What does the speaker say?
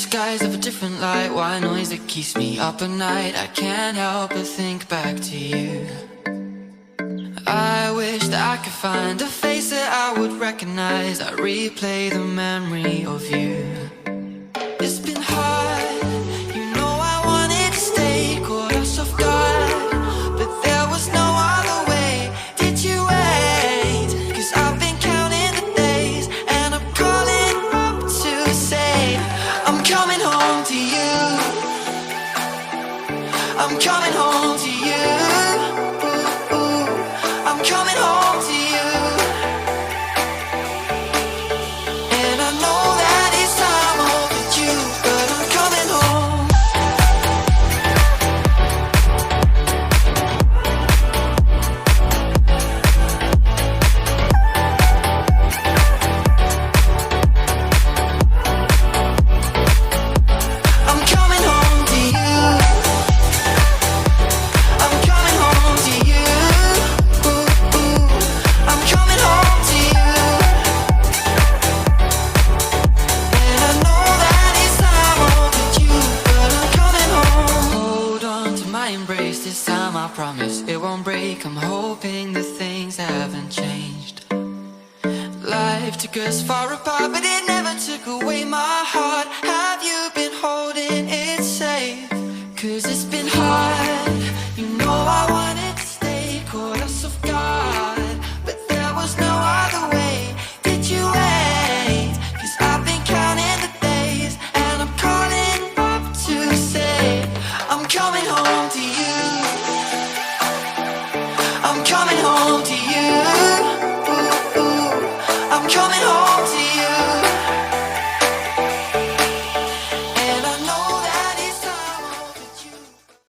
skies of a different light. White noise that keeps me up at night. I can't help but think back to you. I wish that I could find a face that I would recognize. I replay the memory of you. It's been hard, you know I wanted to stay, caught us off guard, but there was no other way. Did you wait? 'Cause I've been counting the days, and I'm calling up to say I'm coming home to you. I'm coming home to you. I'm coming home to you. And I know that it's time overdue, but I'm coming home. I'm coming home to you. I'm coming home to you. I'm coming home to you. And I know that it's time overdue, but I'm coming home. Hold on to my embrace this time, I promise it won't break. I'm hoping that things haven't changed. Life took us far apart, but it never took away my heart. Have you been holding it safe? 'Cause it's been hard, you know I wanted to stay, caught us off guard, but there was no other way. Did you wait? 'Cause I've been counting the days, and I'm calling up to say I'm coming home to you. I'm coming home to you.